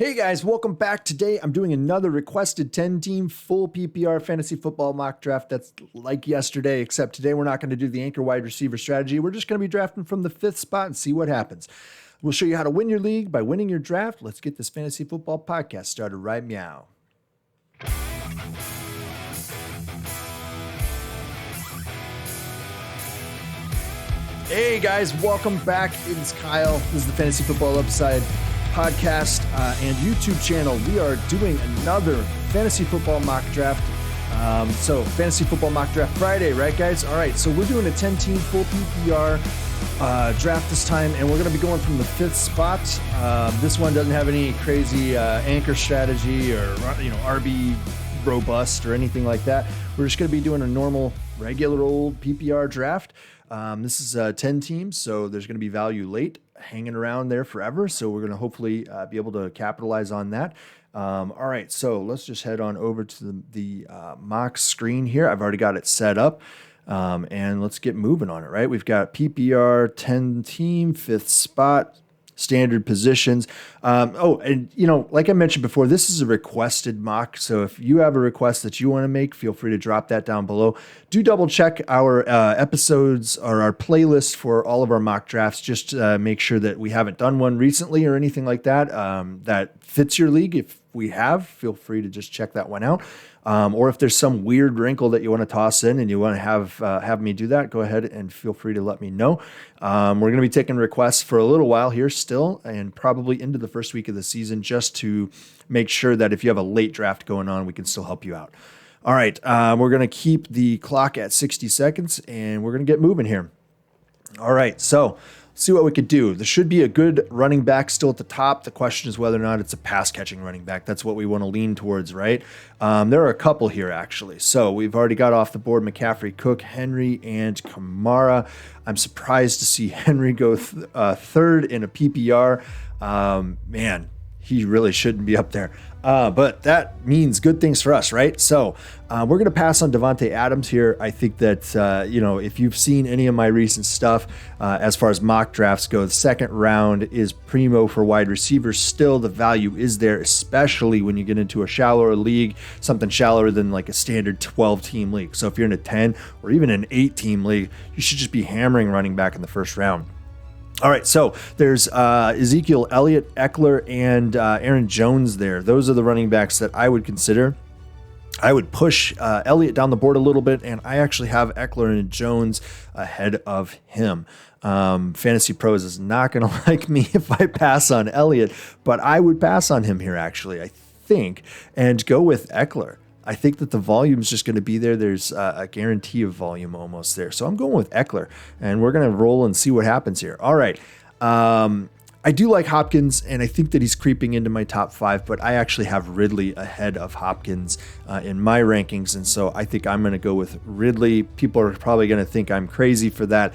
Hey guys, welcome back. Today I'm doing another requested 10-team full PPR fantasy football mock draft that's like yesterday, except today we're not going to do the anchor wide receiver strategy. We're just going to be drafting from the 5th spot and see what happens. We'll show you how to win your league by winning your draft. Let's get this fantasy football podcast started right meow. Hey guys, welcome back. It is Kyle. This is the Fantasy Football Upside podcast and YouTube channel. We are doing another fantasy football mock draft. So fantasy football mock draft Friday, right guys? All right, so we're doing a 10-team full PPR draft this time, and we're going to be going from the 5th spot. This one doesn't have any crazy anchor strategy or RB robust or anything like that. We're just going to be doing a normal, regular old PPR draft. This is 10 teams, so there's going to be value late hanging around there forever. So we're going to hopefully be able to capitalize on that. All right, so let's just head on over to the mock screen here. I've already got it set up, and let's get moving on it, right? We've got PPR 10 team, 5th spot, standard positions. Like I mentioned before, this is a requested mock. So if you have a request that you want to make, feel free to drop that down below. Do double check our episodes or our playlist for all of our mock drafts. Just make sure that we haven't done one recently or anything like that that fits your league. If we have, feel free to just check that one out. Or if there's some weird wrinkle that you want to toss in and you want to have me do that, go ahead and feel free to let me know. We're going to be taking requests for a little while here still, and probably into the first week of the season, just to make sure that if you have a late draft going on, we can still help you out. All right, we're going to keep the clock at 60 seconds, and we're going to get moving here. All right, so see what we could do. There should be a good running back still at the top. The question is whether or not it's a pass-catching running back. That's what we want to lean towards, right? There are a couple here, actually. So we've already got off the board McCaffrey, Cook, Henry, and Kamara. I'm surprised to see Henry go third in a PPR. Man, he really shouldn't be up there. But that means good things for us, right? So we're going to pass on Devontae Adams here. I think that, if you've seen any of my recent stuff, as far as mock drafts go, the second round is primo for wide receivers. Still, the value is there, especially when you get into a shallower league, something shallower than like a standard 12-team league. So if you're in a 10 or even an 8-team league, you should just be hammering running back in the first round. All right, so there's Ezekiel Elliott, Eckler, and Aaron Jones there. Those are the running backs that I would consider. I would push Elliott down the board a little bit, and I actually have Eckler and Jones ahead of him. Fantasy Pros is not going to like me if I pass on Elliott, but I would pass on him here, actually, I think, and go with Eckler. I think that the volume is just going to be there. There's a guarantee of volume almost there. So I'm going with Eckler, and we're going to roll and see what happens here. All right. I do like Hopkins, and I think that he's creeping into my top 5, but I actually have Ridley ahead of Hopkins in my rankings, and so I think I'm going to go with Ridley. People are probably going to think I'm crazy for that.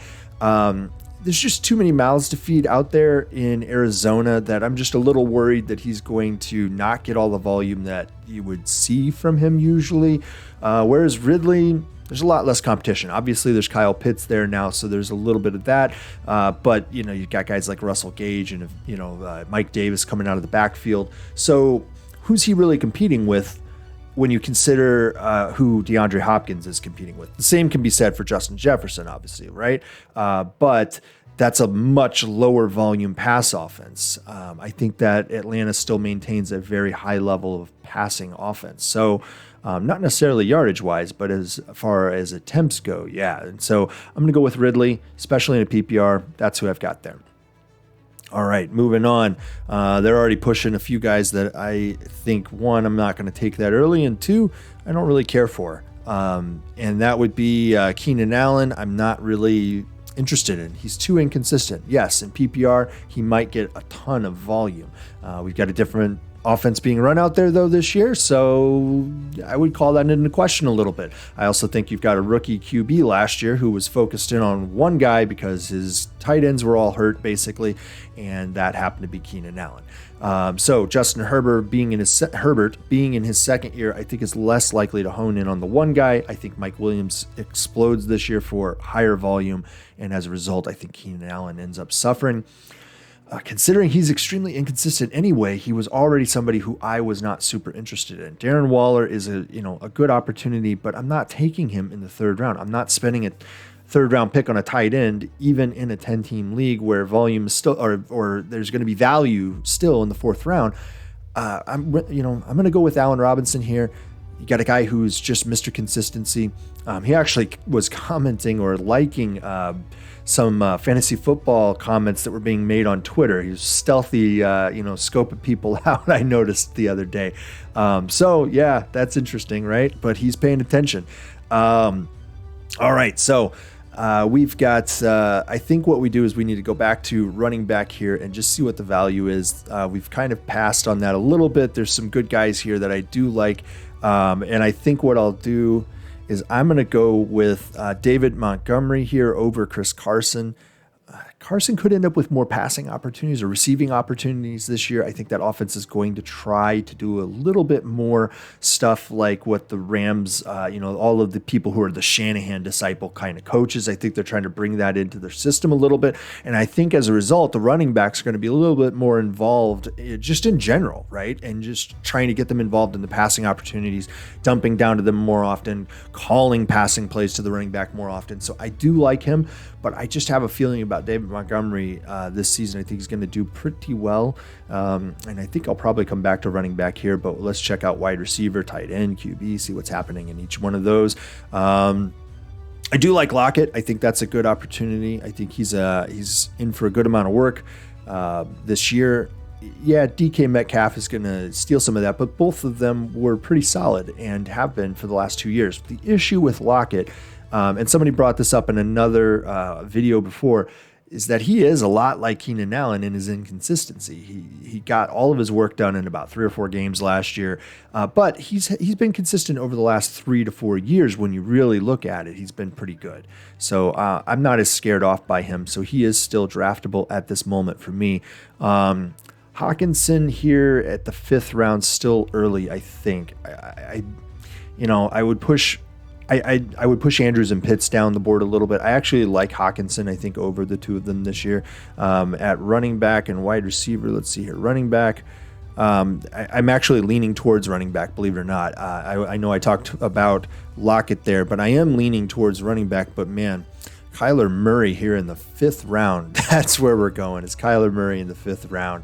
There's just too many mouths to feed out there in Arizona that I'm just a little worried that he's going to not get all the volume that you would see from him usually. Whereas Ridley, there's a lot less competition. Obviously, there's Kyle Pitts there now, so there's a little bit of that. But, you've got guys like Russell Gage and, Mike Davis coming out of the backfield. So who's he really competing with when you consider who DeAndre Hopkins is competing with? The same can be said for Justin Jefferson, obviously, right? But that's a much lower volume pass offense. I think that Atlanta still maintains a very high level of passing offense. So not necessarily yardage wise, but as far as attempts go, yeah. And so I'm going to go with Ridley, especially in a PPR. That's who I've got there. All right, moving on. They're already pushing a few guys that I think, one, I'm not going to take that early, and two, I don't really care for. And that would be Keenan Allen. I'm not really interested in. He's too inconsistent. Yes, in PPR, he might get a ton of volume. We've got a different offense being run out there, though, this year, so I would call that into question a little bit. I also think you've got a rookie QB last year who was focused in on one guy because his tight ends were all hurt, basically, and that happened to be Keenan Allen. So Justin Herbert being in his second year, I think is less likely to hone in on the one guy. I think Mike Williams explodes this year for higher volume, and as a result, I think Keenan Allen ends up suffering. considering he's extremely inconsistent anyway, he was already somebody who I was not super interested in. Darren Waller is a good opportunity, but I'm not taking him in the third round. I'm not spending a third round pick on a tight end, even in a 10-team league where volume is still, or there's going to be value still in the fourth round. I'm going to go with Allen Robinson here. You got a guy who's just Mr. Consistency. He actually was commenting or liking some fantasy football comments that were being made on Twitter. He was stealthy, scoping people out, I noticed the other day. So yeah, that's interesting, right? But he's paying attention. All right, so we've got, I think what we do is we need to go back to running back here and just see what the value is. We've kind of passed on that a little bit. There's some good guys here that I do like. And I think what I'll do is I'm going to go with David Montgomery here over Chris Carson. Carson could end up with more passing opportunities or receiving opportunities this year. I think that offense is going to try to do a little bit more stuff like what the Rams, all of the people who are the Shanahan disciple kind of coaches. I think they're trying to bring that into their system a little bit. And I think as a result, the running backs are going to be a little bit more involved just in general, right? And just trying to get them involved in the passing opportunities, dumping down to them more often, calling passing plays to the running back more often. So I do like him, but I just have a feeling about David Montgomery this season. I think he's going to do pretty well. And I think I'll probably come back to running back here, but let's check out wide receiver, tight end, QB, see what's happening in each one of those. I do like Lockett. I think that's a good opportunity. I think he's in for a good amount of work this year. Yeah, DK Metcalf is going to steal some of that, but both of them were pretty solid and have been for the last 2 years. The issue with Lockett, and somebody brought this up in another video before, is that he is a lot like Keenan Allen in his inconsistency. He got all of his work done in about 3 or 4 games last year, but he's been consistent over the last 3 to 4 years. When you really look at it, he's been pretty good. So I'm not as scared off by him. So he is still draftable at this moment for me. Hawkinson here at the 5th round, still early, I think. I would push. I would push Andrews and Pitts down the board a little bit. I actually like Hawkinson, I think, over the two of them this year. At running back and wide receiver, let's see here. Running back, I'm actually leaning towards running back, believe it or not. I know I talked about Lockett there, but I am leaning towards running back. But man, Kyler Murray here in the 5th round, that's where we're going. It's Kyler Murray in the 5th round.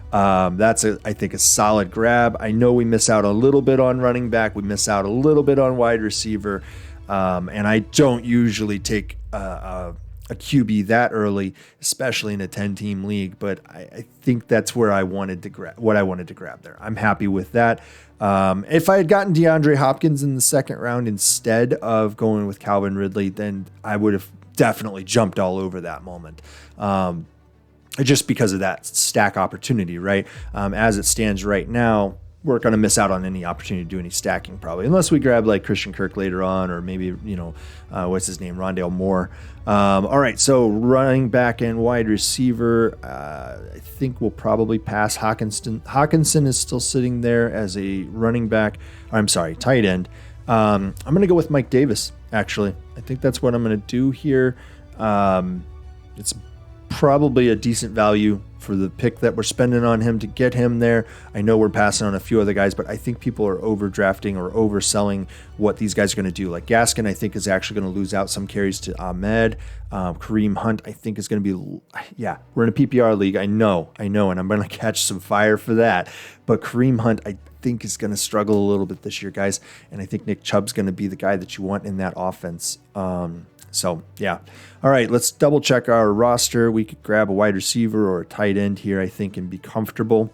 That's I think a solid grab. I know we miss out a little bit on running back. We miss out a little bit on wide receiver. And I don't usually take a QB that early, especially in a 10-team league. But I think that's where I wanted to grab there. I'm happy with that. If I had gotten DeAndre Hopkins in the 2nd round instead of going with Calvin Ridley, then I would have definitely jumped all over that moment. Just because of that stack opportunity, right? As it stands right now, we're going to miss out on any opportunity to do any stacking probably, unless we grab like Christian Kirk later on, or maybe, what's his name? Rondale Moore. All right, so running back and wide receiver, I think we'll probably pass Hawkinson. Hawkinson is still sitting there as a running back. Tight end. I'm going to go with Mike Davis, actually. I think that's what I'm going to do here. It's probably a decent value for the pick that we're spending on him to get him there. I know we're passing on a few other guys, but I think people are overdrafting or overselling what these guys are going to do. Like Gaskin, I think, is actually going to lose out some carries to Ahmed. Kareem Hunt, I think, is going to be, we're in a PPR league. I know, and I'm going to catch some fire for that. But Kareem Hunt, I think, is going to struggle a little bit this year, guys. And I think Nick Chubb's going to be the guy that you want in that offense. So, yeah. All right, let's double check our roster. We could grab a wide receiver or a tight end here, I think, and be comfortable.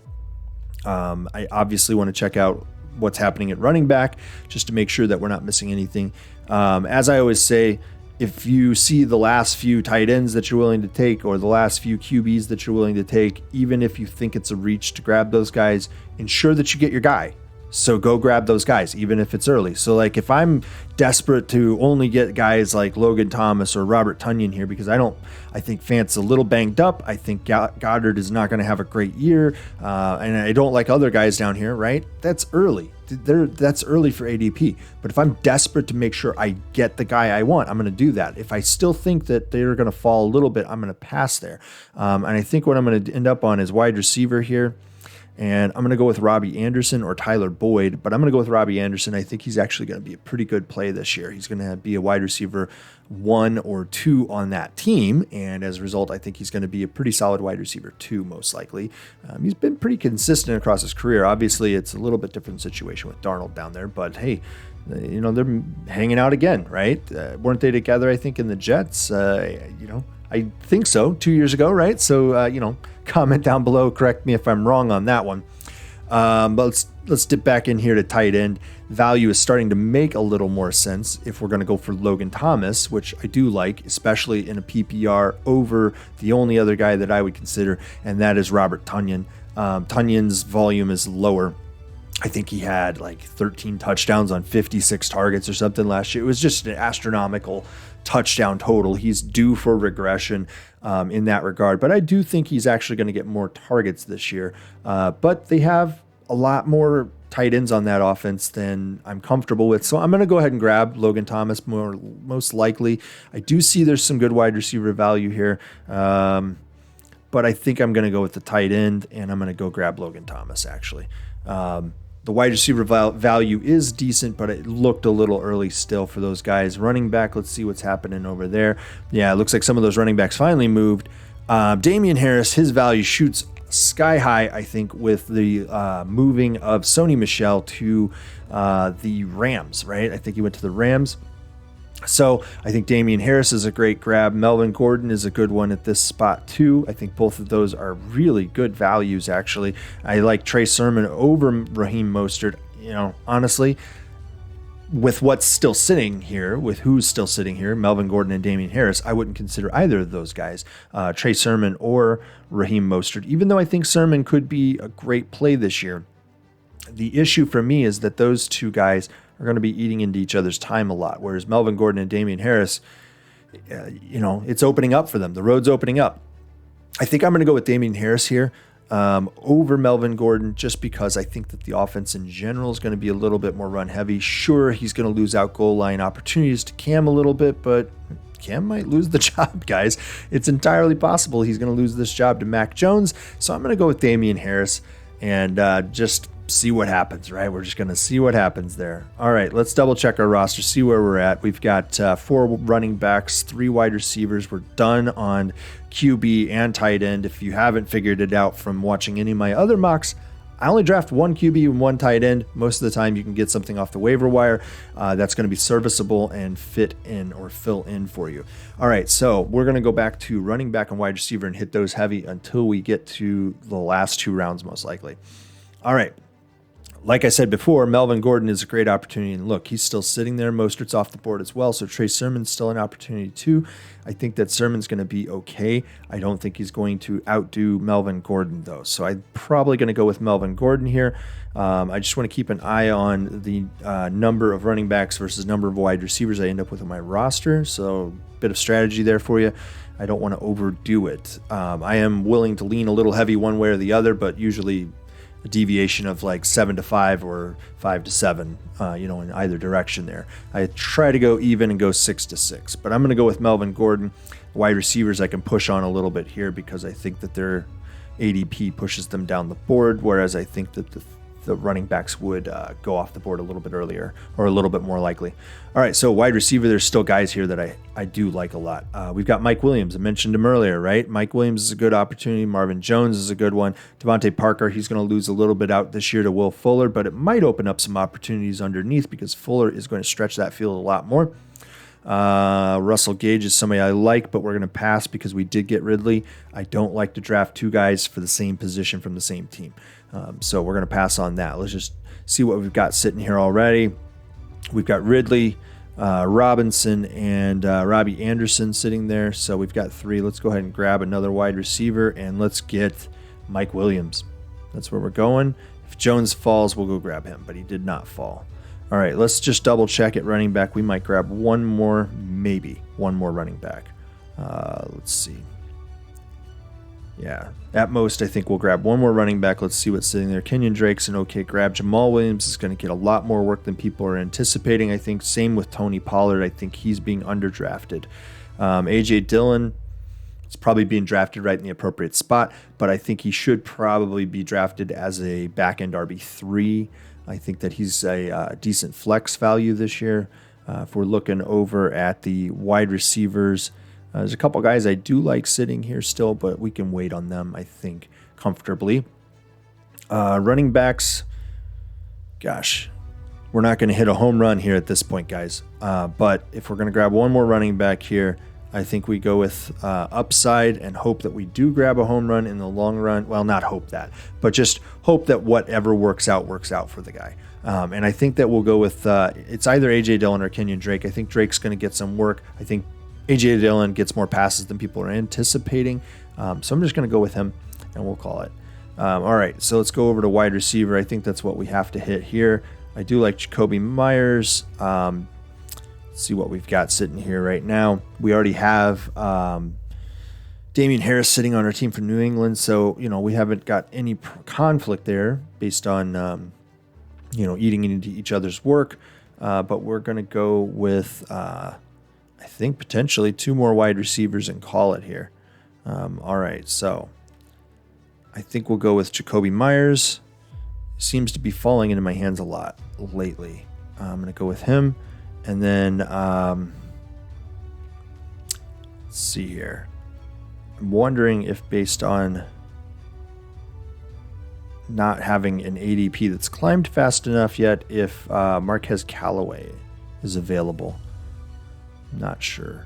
I obviously want to check out what's happening at running back just to make sure that we're not missing anything. As I always say, if you see the last few tight ends that you're willing to take or the last few QBs that you're willing to take, even if you think it's a reach to grab those guys, ensure that you get your guy. So go grab those guys, even if it's early. So like if I'm desperate to only get guys like Logan Thomas or Robert Tonyan here, because I think Fant's a little banged up. I think Goddard is not going to have a great year. And I don't like other guys down here, right? That's early. That's early for ADP. But if I'm desperate to make sure I get the guy I want, I'm going to do that. If I still think that they're going to fall a little bit, I'm going to pass there. And I think what I'm going to end up on is wide receiver here. And I'm going to go with Robbie Anderson or Tyler Boyd, but I'm going to go with Robbie Anderson. I think he's actually going to be a pretty good play this year. He's going to be a wide receiver 1 or 2 on that team. And as a result, I think he's going to be a pretty solid wide receiver 2, most likely. He's been pretty consistent across his career. Obviously, it's a little bit different situation with Darnold down there, but hey, they're hanging out again, right? Weren't they together, I think, in the Jets? I think so, 2 years ago, right? So, comment down below, correct me if I'm wrong on that one. But let's dip back in here to tight end. Value is starting to make a little more sense if we're going to go for Logan Thomas, which I do like, especially in a PPR over the only other guy that I would consider, and that is Robert Tonyan. Tonyan's volume is lower. I think he had like 13 touchdowns on 56 targets or something last year. It was just an astronomical touchdown total. He's due for regression in that regard, but I do think he's actually going to get more targets this year. But they have a lot more tight ends on that offense than I'm comfortable with. So I'm going to go ahead and grab Logan Thomas most likely. I do see there's some good wide receiver value here. But I think I'm going to go with the tight end, and I'm going to go grab Logan Thomas actually. The wide receiver value is decent, but it looked a little early still for those guys. Running back, let's see what's happening over there. Yeah, it looks like some of those running backs finally moved. Damian Harris, his value shoots sky high, I think, with the moving of Sony Michel to the Rams, right? I think he went to the Rams. So I think Damian Harris is a great grab. Melvin Gordon is a good one at this spot too. I think both of those are really good values, actually. I like Trey Sermon over Raheem Mostert. Honestly, with what's still sitting here, with who's still sitting here, Melvin Gordon and Damian Harris, I wouldn't consider either of those guys, Trey Sermon or Raheem Mostert, even though I think Sermon could be a great play this year. The issue for me is that those two guys are going to be eating into each other's time a lot, whereas Melvin Gordon and Damian Harris, it's opening up for them. The road's opening up. I think I'm going to go with Damian Harris here over Melvin Gordon, just because I think that the offense in general is going to be a little bit more run heavy. Sure, he's going to lose out goal line opportunities to Cam a little bit, but Cam might lose the job, guys. It's entirely possible he's going to lose this job to Mac Jones. So I'm going to go with Damian Harris and just see what happens, right? We're just going to see what happens there. All right, let's double check our roster, see where we're at. We've got 4 running backs, 3 wide receivers. We're done on QB and tight end. If you haven't figured it out from watching any of my other mocks, I only draft 1 QB and 1 tight end. Most of the time you can get something off the waiver wire that's going to be serviceable and fit in or fill in for you. All right, so we're going to go back to running back and wide receiver and hit those heavy until we get to the last 2 rounds, most likely. All right. Like I said before, Melvin Gordon is a great opportunity. And look, he's still sitting there. Mostert's off the board as well. So Trey Sermon's still an opportunity too. I think that Sermon's going to be okay. I don't think he's going to outdo Melvin Gordon, though. So I'm probably going to go with Melvin Gordon here. I just want to keep an eye on the number of running backs versus number of wide receivers I end up with on my roster. So a bit of strategy there for you. I don't want to overdo it. I am willing to lean a little heavy one way or the other, but usually a deviation of like 7 to 5 or 5 to 7, in either direction there. I try to go even and go 6 to 6, but I'm going to go with Melvin Gordon. Wide receivers I can push on a little bit here because I think that their ADP pushes them down the board, whereas I think that the running backs would go off the board a little bit earlier or a little bit more likely. All right, so wide receiver, there's still guys here that I do like a lot. We've got Mike Williams. I mentioned him earlier, right? Mike Williams is a good opportunity. Marvin Jones is a good one. Devontae Parker, he's going to lose a little bit out this year to Will Fuller, but it might open up some opportunities underneath because Fuller is going to stretch that field a lot more. Russell Gage is somebody I like, but we're going to pass because we did get Ridley. I don't like to draft 2 guys for the same position from the same team. So we're going to pass on that. Let's just see what we've got sitting here already. We've got Ridley, Robinson, and Robbie Anderson sitting there. So we've got 3. Let's go ahead and grab another wide receiver, and let's get Mike Williams. That's where we're going. If Jones falls, we'll go grab him, but he did not fall. All right, let's just double check at running back. We might grab one more, maybe one more running back. Let's see. Yeah, at most, I think we'll grab one more running back. Let's see what's sitting there. Kenyon Drake's an okay grab. Jamal Williams is going to get a lot more work than people are anticipating, I think. Same with Tony Pollard. I think he's being underdrafted. A.J. Dillon is probably being drafted right in the appropriate spot, but I think he should probably be drafted as a back-end RB3. I think that he's a decent flex value this year. If we're looking over at the wide receivers, there's a couple guys I do like sitting here still, but we can wait on them, I think, comfortably. Running backs, gosh, we're not going to hit a home run here at this point, guys. But if we're going to grab one more running back here, I think we go with upside and hope that we do grab a home run in the long run. Well, not hope that, but just hope that whatever works out for the guy. And I think that we'll go with it's either A.J. Dillon or Kenyon Drake. I think Drake's going to get some work. I think A.J. Dillon gets more passes than people are anticipating. So I'm just going to go with him, and we'll call it. All right, so let's go over to wide receiver. I think that's what we have to hit here. I do like Jacoby Myers. Let's see what we've got sitting here right now. We already have Damian Harris sitting on our team for New England, so we haven't got any conflict there based on eating into each other's work. But we're going to go with I think potentially two more wide receivers and call it here. All right, so I think we'll go with Jacoby Myers. Seems to be falling into my hands a lot lately. I'm going to go with him. And then, let's see here. I'm wondering if based on not having an ADP that's climbed fast enough yet, if Marquez Callaway is available. Not sure.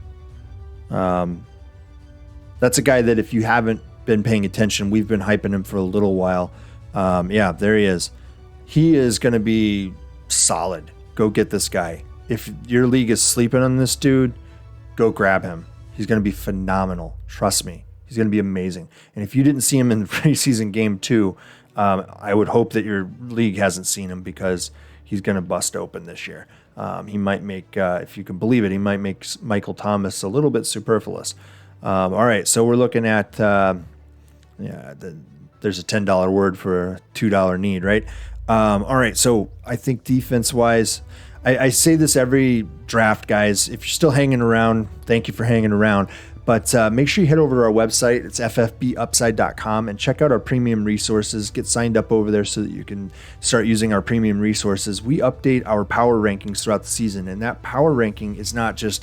That's a guy that if you haven't been paying attention, we've been hyping him for a little while. Yeah, there he is. He is going to be solid. Go get this guy. If your league is sleeping on this dude, go grab him. He's going to be phenomenal. Trust me. He's going to be amazing. And if you didn't see him in the preseason game 2, I would hope that your league hasn't seen him because he's going to bust open this year. He might make, if you can believe it, he might make Michael Thomas a little bit superfluous. All right, so we're looking at, there's a $10 word for a $2 need, right? All right, so I think defense-wise, I say this every draft, guys. If you're still hanging around, thank you for hanging around. But make sure you head over to our website. It's ffbupside.com and check out our premium resources. Get signed up over there so that you can start using our premium resources. We update our power rankings throughout the season, and that power ranking is not just,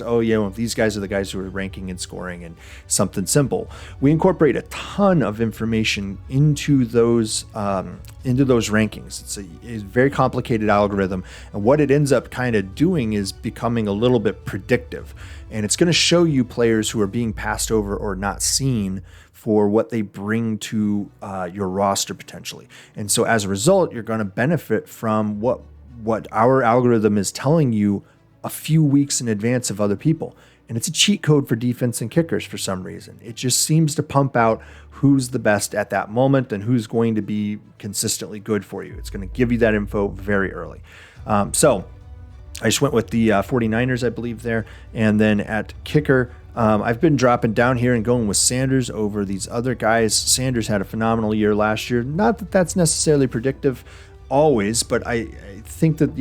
these guys are the guys who are ranking and scoring and something simple. We incorporate a ton of information into those rankings. It's a very complicated algorithm, and what it ends up kind of doing is becoming a little bit predictive. And it's going to show you players who are being passed over or not seen for what they bring to your roster potentially. And so as a result, you're going to benefit from what our algorithm is telling you a few weeks in advance of other people. And it's a cheat code for defense and kickers for some reason. It just seems to pump out who's the best at that moment and who's going to be consistently good for you. It's going to give you that info very early. So I just went with the 49ers, I believe, there. And then at kicker, I've been dropping down here and going with Sanders over these other guys. Sanders had a phenomenal year last year. Not that that's necessarily predictive always, but I think that,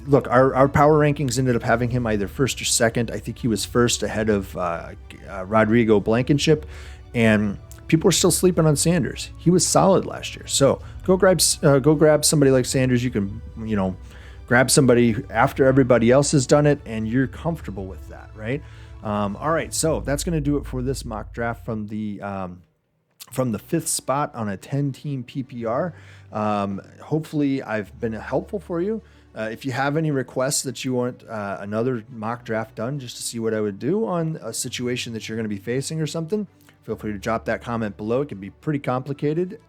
look, our power rankings ended up having him either first or second. I think he was first ahead of Rodrigo Blankenship. And people are still sleeping on Sanders. He was solid last year. So go grab somebody like Sanders. You can, grab somebody after everybody else has done it, and you're comfortable with that, right? All right, so that's going to do it for this mock draft from the 5th spot on a 10-team PPR. Hopefully, I've been helpful for you. If you have any requests that you want another mock draft done just to see what I would do on a situation that you're going to be facing or something, feel free to drop that comment below. It can be pretty complicated.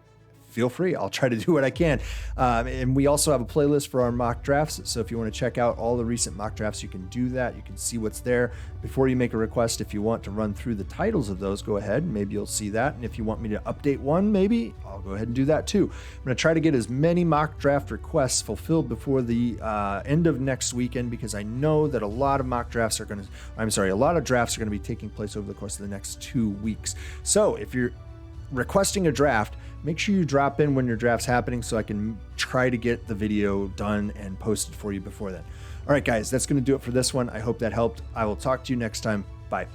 Feel free. I'll try to do what I can. And we also have a playlist for our mock drafts. So if you want to check out all the recent mock drafts, you can do that. You can see what's there. Before you make a request, if you want to run through the titles of those, go ahead. Maybe you'll see that. And if you want me to update one, maybe I'll go ahead and do that too. I'm going to try to get as many mock draft requests fulfilled before the end of next weekend, because I know that a lot of drafts are going to be taking place over the course of the next 2 weeks. So if you're requesting a draft, make sure you drop in when your draft's happening so I can try to get the video done and posted for you before then. All right, guys, that's going to do it for this one. I hope that helped. I will talk to you next time. Bye.